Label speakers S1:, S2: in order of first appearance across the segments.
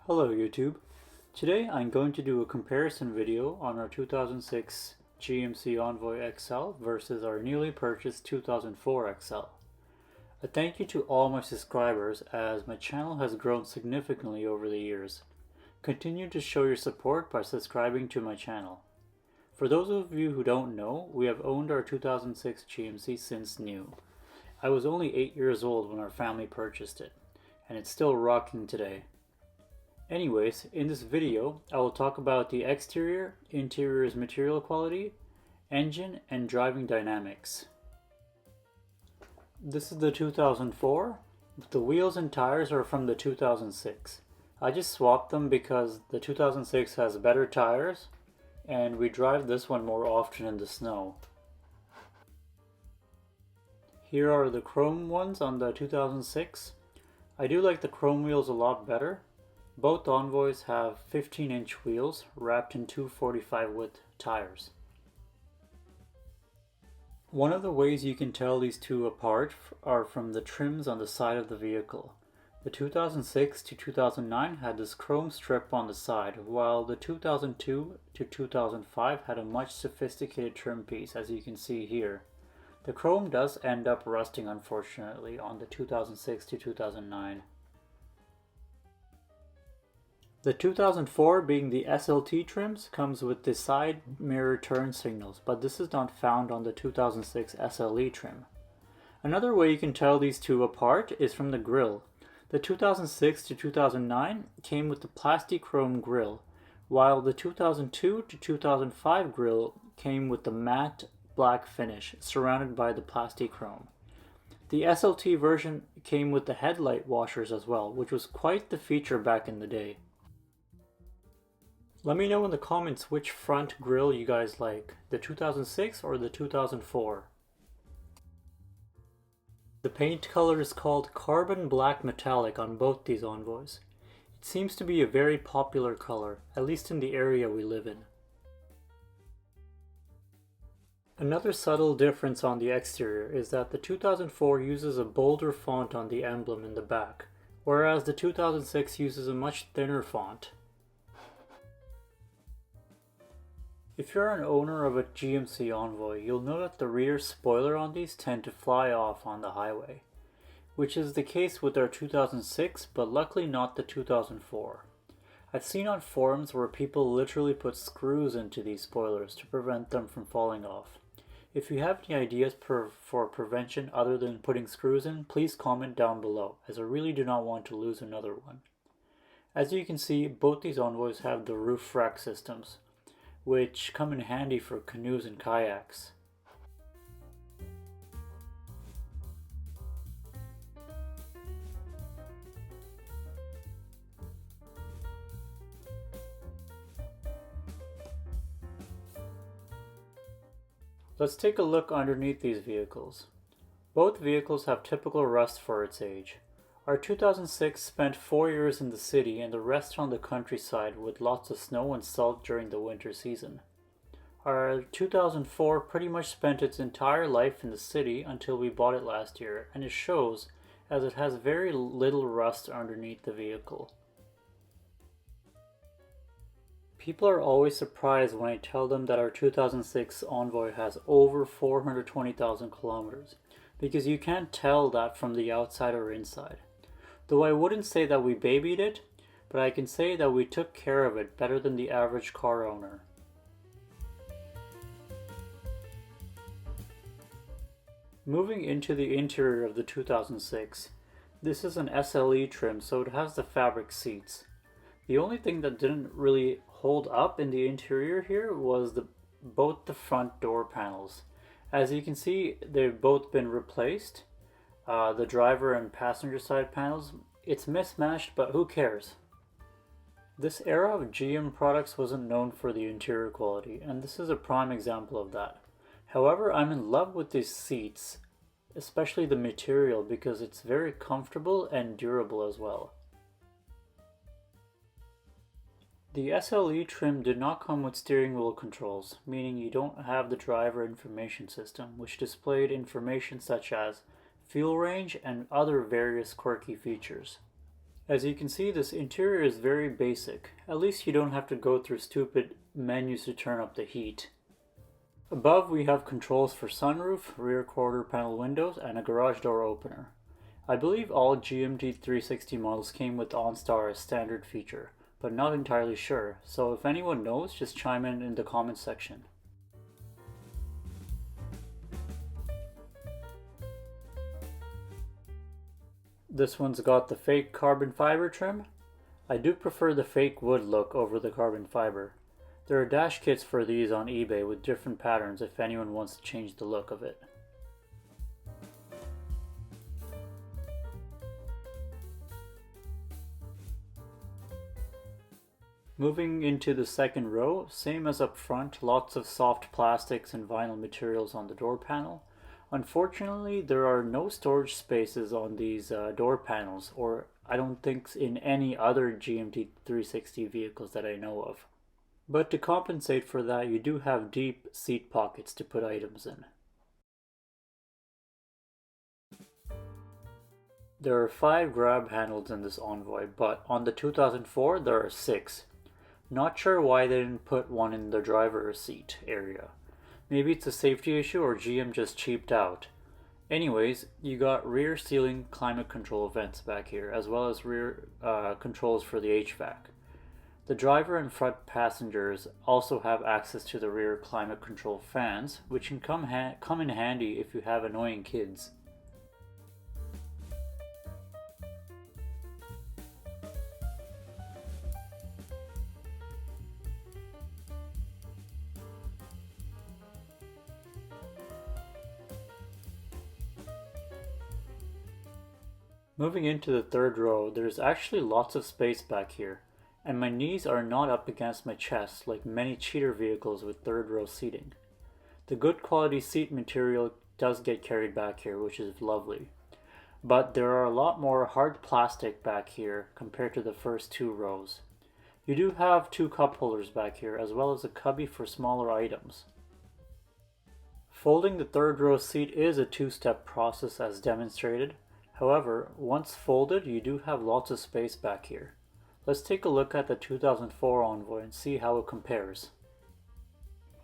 S1: Hello YouTube. Today I'm going to do a comparison video on our 2006 GMC Envoy XL versus our newly purchased 2004 XL. A thank you to all my subscribers as my channel has grown significantly over the years. Continue to show your support by subscribing to my channel. For those of you who don't know, we have owned our 2006 GMC since new. I was only 8 years old when our family purchased it, and it's still rocking today. Anyways, in this video, I will talk about the exterior, interior's material quality, engine, and driving dynamics. This is the 2004. The wheels and tires are from the 2006. I just swapped them because the 2006 has better tires, and we drive this one more often in the snow. Here are the chrome ones on the 2006. I do like the chrome wheels a lot better. Both Envoys have 15-inch wheels wrapped in 245 width tires. One of the ways you can tell these two apart are from the trims on the side of the vehicle. The 2006 to 2009 had this chrome strip on the side, while the 2002 to 2005 had a much sophisticated trim piece, as you can see here. The chrome does end up rusting, unfortunately, on the 2006 to 2009. The 2004, being the SLT trims, comes with the side mirror turn signals, but this is not found on the 2006 SLE trim. Another way you can tell these two apart is from the grille. The 2006 to 2009 came with the plastic chrome grille, while the 2002 to 2005 grille came with the matte black finish surrounded by the plastic chrome. The SLT version came with the headlight washers as well, which was quite the feature back in the day. Let me know in the comments which front grille you guys like, the 2006 or the 2004. The paint color is called Carbon Black Metallic on both these Envoys. It seems to be a very popular color, at least in the area we live in. Another subtle difference on the exterior is that the 2004 uses a bolder font on the emblem in the back, whereas the 2006 uses a much thinner font. If you're an owner of a GMC Envoy, you'll know that the rear spoiler on these tend to fly off on the highway, which is the case with our 2006, but luckily not the 2004. I've seen on forums where people literally put screws into these spoilers to prevent them from falling off. If you have any ideas for prevention other than putting screws in, please comment down below, as I really do not want to lose another one. As you can see, both these Envoys have the roof rack systems, which come in handy for canoes and kayaks. Let's take a look underneath these vehicles. Both vehicles have typical rust for its age. Our 2006 spent 4 years in the city and the rest on the countryside with lots of snow and salt during the winter season. Our 2004 pretty much spent its entire life in the city until we bought it last year, and it shows as it has very little rust underneath the vehicle. People are always surprised when I tell them that our 2006 Envoy has over 420,000 kilometers, because you can't tell that from the outside or inside. Though I wouldn't say that we babied it, but I can say that we took care of it better than the average car owner. Moving into the interior of the 2006, this is an SLE trim, so it has the fabric seats. The only thing that didn't really hold up in the interior here was both the front door panels. As you can see, they've both been replaced. The driver and passenger side panels, it's mismatched, but who cares? This era of GM products wasn't known for the interior quality, and this is a prime example of that. However, I'm in love with these seats, especially the material, because it's very comfortable and durable as well. The SLE trim did not come with steering wheel controls, meaning you don't have the driver information system, which displayed information such as fuel range and other various quirky features. As you can see, this interior is very basic. At least you don't have to go through stupid menus to turn up the heat. Above we have controls for sunroof, rear quarter panel windows, and a garage door opener. I believe all GMT 360 models came with OnStar as standard feature, but not entirely sure, so if anyone knows, just chime in the comments section. This one's got the fake carbon fiber trim. I do prefer the fake wood look over the carbon fiber. There are dash kits for these on eBay with different patterns if anyone wants to change the look of it. Moving into the second row, same as up front, lots of soft plastics and vinyl materials on the door panel. Unfortunately, there are no storage spaces on these door panels, or I don't think in any other GMT 360 vehicles that I know of. But to compensate for that, you do have deep seat pockets to put items in. There are 5 grab handles in this Envoy, but on the 2004 there are 6. Not sure why they didn't put one in the driver's seat area. Maybe it's a safety issue or GM just cheaped out. Anyways, you got rear ceiling climate control vents back here, as well as rear controls for the HVAC. The driver and front passengers also have access to the rear climate control fans, which can come in handy if you have annoying kids. Moving into the third row, there's actually lots of space back here, and my knees are not up against my chest like many cheater vehicles with third row seating. The good quality seat material does get carried back here, which is lovely. But there are a lot more hard plastic back here compared to the first 2 rows. You do have 2 cup holders back here, as well as a cubby for smaller items. Folding the third row seat is a 2-step process as demonstrated. However, once folded, you do have lots of space back here. Let's take a look at the 2004 Envoy and see how it compares.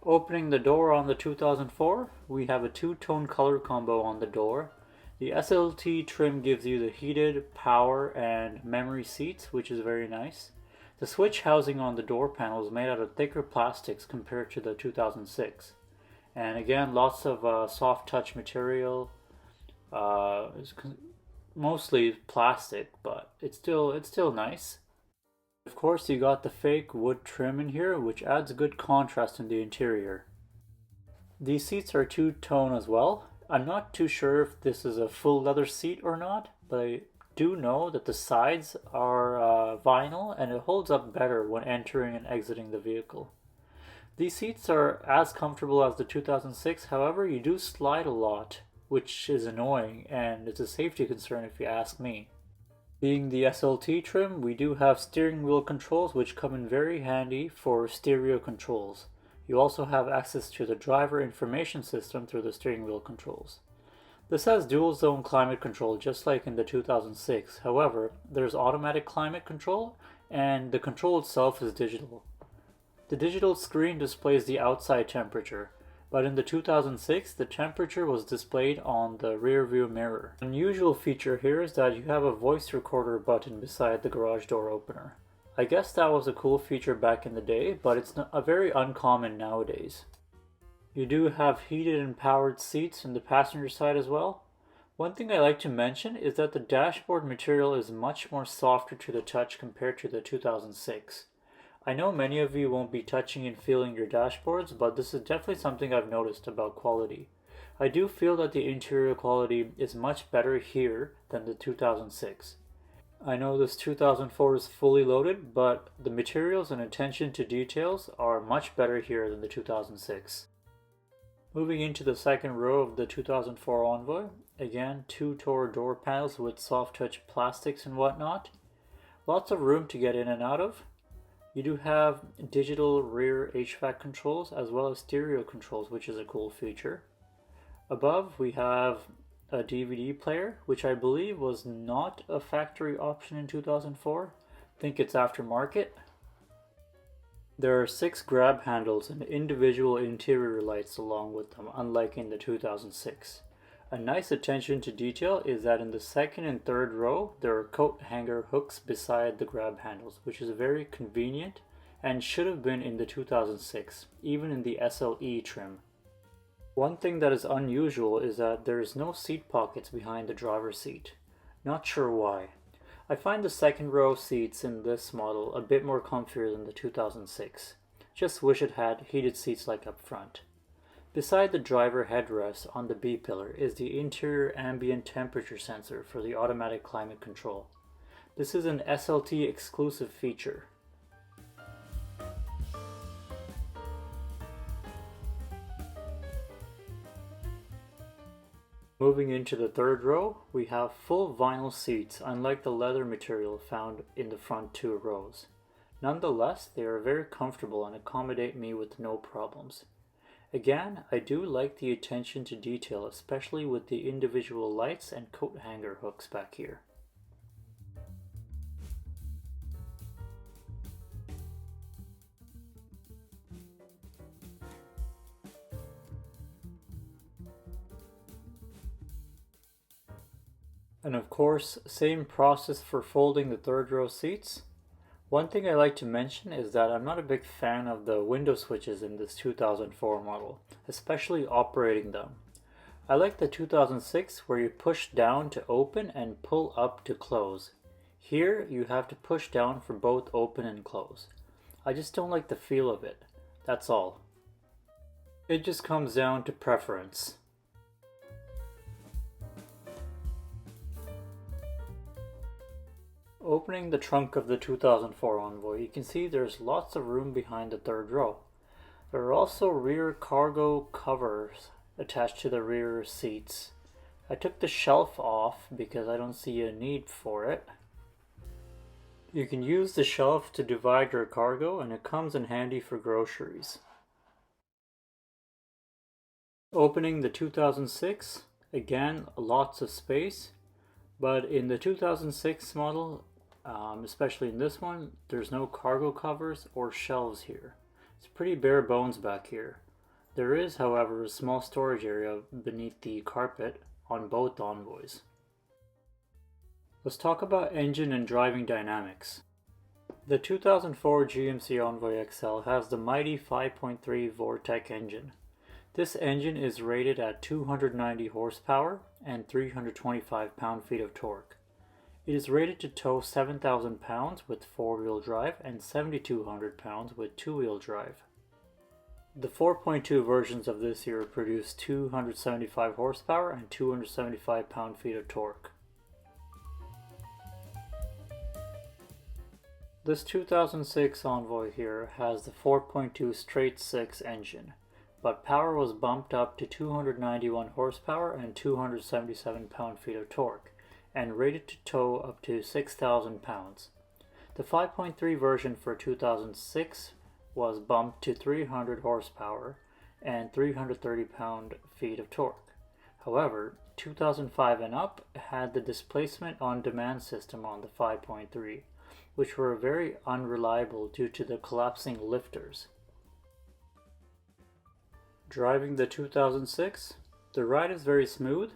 S1: Opening the door on the 2004, we have a 2-tone color combo on the door. The SLT trim gives you the heated, power, and memory seats, which is very nice. The switch housing on the door panel is made out of thicker plastics compared to the 2006. And again, lots of soft touch material. It's mostly plastic, but it's still nice. Of course, you got the fake wood trim in here, which adds good contrast in the interior. These seats are 2-tone as well. I'm not too sure if this is a full leather seat or not, but I do know that the sides are vinyl and it holds up better when entering and exiting the vehicle. These seats are as comfortable as the 2006, however, you do slide a lot, which is annoying, and it's a safety concern if you ask me. Being the SLT trim, we do have steering wheel controls which come in very handy for stereo controls. You also have access to the driver information system through the steering wheel controls. This has dual zone climate control just like in the 2006, however, there's automatic climate control and the control itself is digital. The digital screen displays the outside temperature, but in the 2006, the temperature was displayed on the rear view mirror. An unusual feature here is that you have a voice recorder button beside the garage door opener. I guess that was a cool feature back in the day, but it's very uncommon nowadays. You do have heated and powered seats in the passenger side as well. One thing I like to mention is that the dashboard material is much more softer to the touch compared to the 2006. I know many of you won't be touching and feeling your dashboards, but this is definitely something I've noticed about quality. I do feel that the interior quality is much better here than the 2006. I know this 2004 is fully loaded, but the materials and attention to details are much better here than the 2006. Moving into the second row of the 2004 Envoy, again 2-tone door panels with soft touch plastics and whatnot. Lots of room to get in and out of. You do have digital rear HVAC controls as well as stereo controls, which is a cool feature. Above we have a DVD player, which I believe was not a factory option in 2004. I think it's aftermarket. There are 6 grab handles and individual interior lights along with them, unlike in the 2006. A nice attention to detail is that in the second and third row, there are coat hanger hooks beside the grab handles, which is very convenient and should have been in the 2006, even in the SLE trim. One thing that is unusual is that there is no seat pockets behind the driver's seat. Not sure why. I find the second row seats in this model a bit more comfier than the 2006. Just wish it had heated seats like up front. Beside the driver headrest on the B pillar is the interior ambient temperature sensor for the automatic climate control. This is an SLT exclusive feature. Moving into the third row, we have full vinyl seats, unlike the leather material found in the front 2 rows. Nonetheless, they are very comfortable and accommodate me with no problems. Again, I do like the attention to detail, especially with the individual lights and coat hanger hooks back here. And of course, same process for folding the third row seats. One thing I like to mention is that I'm not a big fan of the window switches in this 2004 model, especially operating them. I like the 2006 where you push down to open and pull up to close. Here you have to push down for both open and close. I just don't like the feel of it, that's all. It just comes down to preference. Opening the trunk of the 2004 Envoy, you can see there's lots of room behind the third row. There are also rear cargo covers attached to the rear seats. I took the shelf off because I don't see a need for it. You can use the shelf to divide your cargo, and it comes in handy for groceries. Opening the 2006, again lots of space, but in the 2006 model, especially in this one, there's no cargo covers or shelves here. It's pretty bare bones back here. There is, however, a small storage area beneath the carpet on both Envoys. Let's talk about engine and driving dynamics. The 2004 GMC Envoy XL has the mighty 5.3 Vortec engine. This engine is rated at 290 horsepower and 325 pound-feet of torque. It is rated to tow 7,000 pounds with 4-wheel drive and 7,200 pounds with 2-wheel drive. The 4.2 versions of this year produce 275 horsepower and 275 pound-feet of torque. This 2006 Envoy here has the 4.2 straight 6 engine, but power was bumped up to 291 horsepower and 277 pound-feet of torque, and rated to tow up to 6,000 pounds. The 5.3 version for 2006 was bumped to 300 horsepower and 330 pound-feet of torque. However, 2005 and up had the displacement on demand system on the 5.3, which were very unreliable due to the collapsing lifters. Driving the 2006, the ride is very smooth.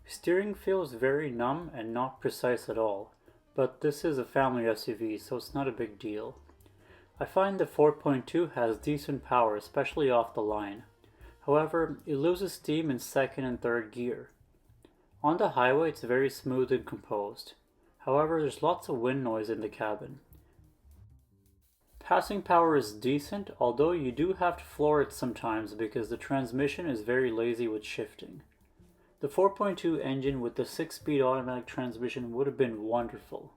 S1: Steering feels very numb and not precise at all, but this is a family SUV, so it's not a big deal. I find the 4.2 has decent power, especially off the line. However, it loses steam in second and third gear. On the highway, it's very smooth and composed. However, there's lots of wind noise in the cabin. Passing power is decent, although you do have to floor it sometimes because the transmission is very lazy with shifting. The 4.2 engine with the 6-speed automatic transmission would have been wonderful.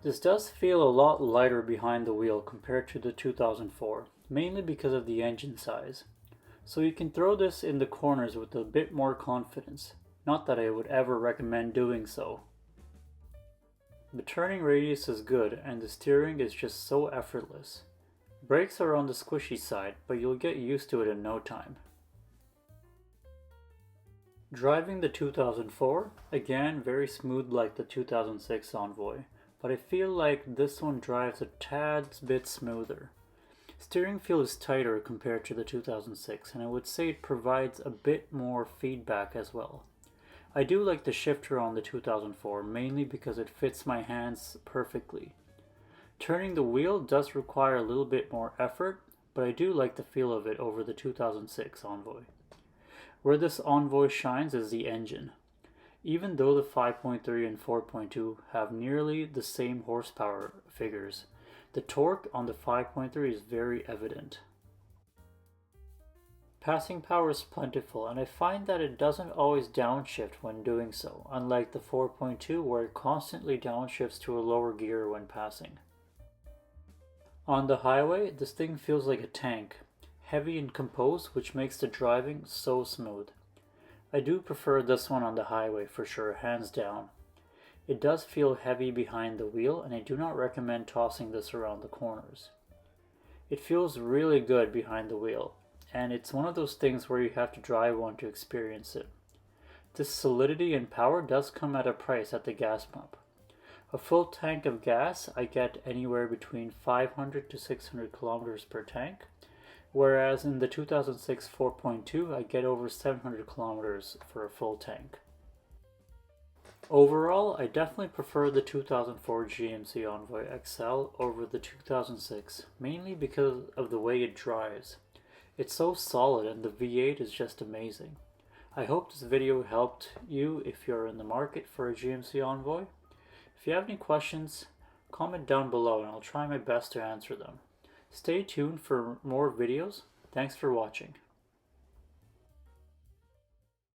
S1: This does feel a lot lighter behind the wheel compared to the 2004, mainly because of the engine size. So you can throw this in the corners with a bit more confidence. Not that I would ever recommend doing so. The turning radius is good and the steering is just so effortless. Brakes are on the squishy side, but you'll get used to it in no time. Driving the 2004, again very smooth like the 2006 Envoy, but I feel like this one drives a tad bit smoother. Steering feel is tighter compared to the 2006, and I would say it provides a bit more feedback as well. I do like the shifter on the 2004, mainly because it fits my hands perfectly. Turning the wheel does require a little bit more effort, but I do like the feel of it over the 2006 Envoy. Where this Envoy shines is the engine. Even though the 5.3 and 4.2 have nearly the same horsepower figures, the torque on the 5.3 is very evident. Passing power is plentiful, and I find that it doesn't always downshift when doing so, unlike the 4.2 where it constantly downshifts to a lower gear when passing. On the highway, this thing feels like a tank, heavy and composed, which makes the driving so smooth. I do prefer this one on the highway for sure, hands down. It does feel heavy behind the wheel, and I do not recommend tossing this around the corners. It feels really good behind the wheel, and it's one of those things where you have to drive one to experience it. This solidity and power does come at a price at the gas pump. A full tank of gas I get anywhere between 500 to 600 kilometers per tank, whereas in the 2006 4.2 I get over 700 kilometers for a full tank. Overall, I definitely prefer the 2004 GMC Envoy XL over the 2006, mainly because of the way it drives. It's so solid and the V8 is just amazing. I hope this video helped you if you're in the market for a GMC Envoy. If you have any questions, comment down below and I'll try my best to answer them. Stay tuned for more videos. Thanks for watching.